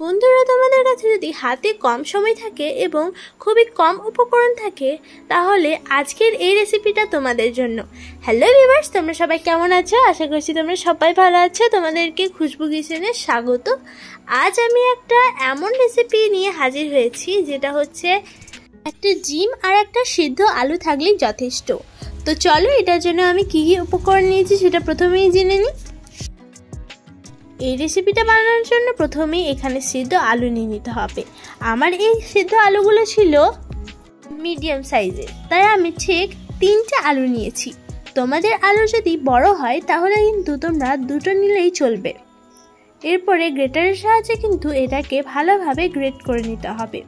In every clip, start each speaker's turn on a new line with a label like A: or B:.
A: বন্ধুরা, তোমাদের কাছে যদি হাতে কম সময় থাকে এবং খুবই কম উপকরণ থাকে তাহলে আজকের এই রেসিপিটা তোমাদের জন্য। হ্যালো ভিউয়ার্স, তোমরা সবাই কেমন আছো? আশা করছি তোমরা সবাই ভালো আছো। তোমাদেরকে খুশবু কিচেনে স্বাগত। আজ আমি একটা এমন রেসিপি নিয়ে হাজির হয়েছি যেটা হচ্ছে একটা ডিম আর একটা সিদ্ধ আলু থাকলেই যথেষ্ট। তো চলো এটার জন্য আমি কী কী উপকরণ নিয়েছি সেটা প্রথমেই জেনে নিই। এই রেসিপিটা বানানোর জন্য প্রথমেই এখানে সিদ্ধ আলু নিয়ে নিতে হবে। আমার এই সিদ্ধ আলুগুলো ছিল মিডিয়াম সাইজের, তাই আমি ঠিক 3টে আলু নিয়েছি। তোমাদের আলু যদি বড় হয় তাহলে কিন্তু তোমরা 2টো নিলেই চলবে। এরপরে গ্রেটারের সাহায্যে কিন্তু এটাকে ভালোভাবে গ্রেট করে নিতে হবে।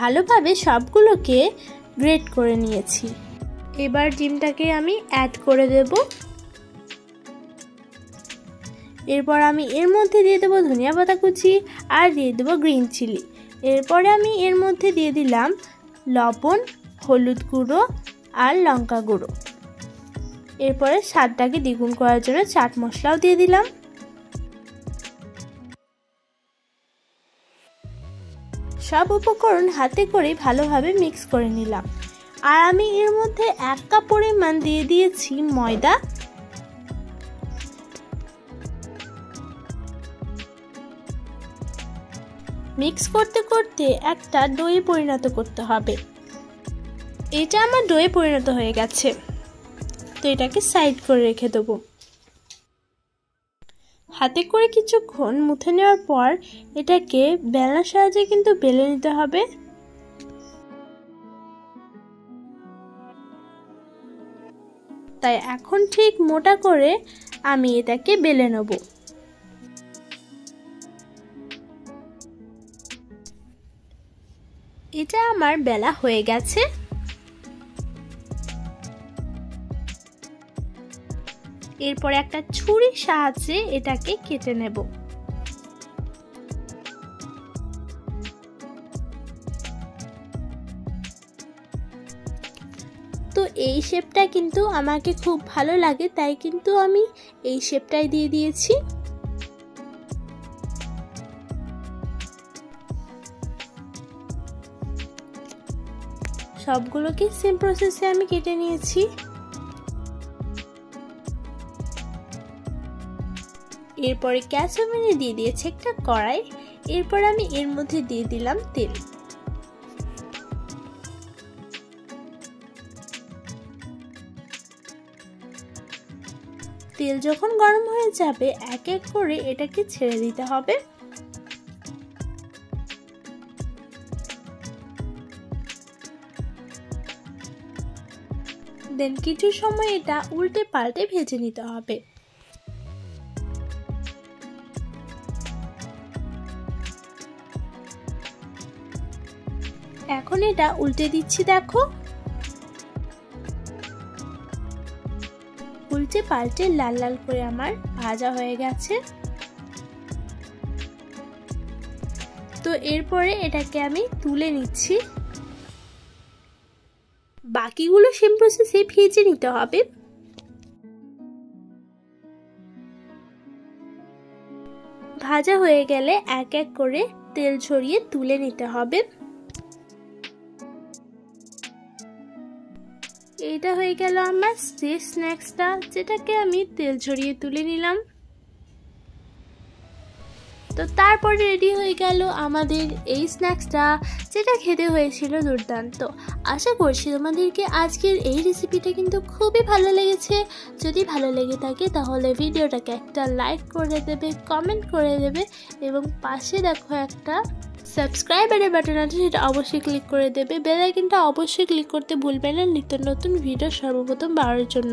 A: ভালোভাবে সবগুলোকে গ্রেট করে নিয়েছি। এবার ডিমটাকে আমি অ্যাড করে দেব। এরপর আমি এর মধ্যে দিয়ে দেবো ধনিয়া পাতা কুচি আর দিয়ে দেবো গ্রিন চিলি। এরপরে আমি এর মধ্যে দিয়ে দিলাম লবণ, হলুদ গুঁড়ো আর লঙ্কা গুঁড়ো। এরপরে স্বাদটাকে দ্বিগুণ করার জন্য চাট মশলাও দিয়ে দিলাম। সব উপকরণ হাতে করে ভালোভাবে মিক্স করে নিলাম। আর আমি এর মধ্যে 1 কাপ পরিমাণ দিয়ে দিয়েছি ময়দা। মিক্স করতে করতে একটা ডোয়ে পরিণত করতে হবে। এটা আমার ডোয়ে পরিণত হয়ে গেছে, তো এটাকে সাইড করে রেখে দেবো। হাতে করে কিছুক্ষণ মুথে নেওয়ার পর এটাকে বেলার সাহায্যে কিন্তু বেলে নিতে হবে। তাই এখন ঠিক মোটা করে আমি এটাকে বেলে নেব। এটা আমার বেলা হয়ে গেছে। এরপর একটা ছুরির সাহায্যে এটাকে কেটে নেব। তো এই শেপটা কিন্তু আমাকে খুব ভালো লাগে, তাই কিন্তু আমি এই শেপটাই দিয়ে দিয়েছি। সবগুলোকে সেম প্রসেসে আমি কেটে নিয়েছি। এরপরে গ্যাস ওভেনে দিয়ে দিয়েছি একটা কড়াই। এরপর আমি এর মধ্যে দিয়ে দিলাম তেল। তেল যখন গরম হয়ে যাবে এক এক করে এটাকে ছেড়ে দিতে হবে। দেন কিছু সময় এটা উল্টে পাল্টে ভেজে নিতে হবে। এখন এটা উল্টে দিচ্ছি, দেখো উল্টে পাল্টে লাল লাল করে আমার ভাজা হয়ে গেছে। তো এরপরে এটাকে আমি তুলে নিচ্ছি। বাকিগুলো সেম প্রসেসে ভেজে নিতে হবে। ভাজা হয়ে গেলে এক এক করে তেল ঝরিয়ে তুলে নিতে হবে। এটা হয়ে গেল আমার শেষ স্ন্যাক্সটা, যেটাকে আমি তেল ঝরিয়ে তুলে নিলাম। তো তারপর রেডি হয়ে গেল আমাদের এই স্ন্যাক্সটা, যেটা খেতে হয়েছিল দুর্দান্ত। আশা করছি তোমাদেরকে আজকের এই রেসিপিটা কিন্তু খুবই ভালো লেগেছে। যদি ভালো লেগে থাকে তাহলে ভিডিওটাকে একটা লাইক করে দেবে, কমেন্ট করে দেবে এবং পাশে দেখো একটা সাবস্ক্রাইবারের বাটন আছে, সেটা অবশ্যই ক্লিক করে দেবে। বেল আইকনটা অবশ্যই ক্লিক করতে ভুলবে না নিত্য নতুন ভিডিও সর্বপ্রথম পাওয়ার জন্য।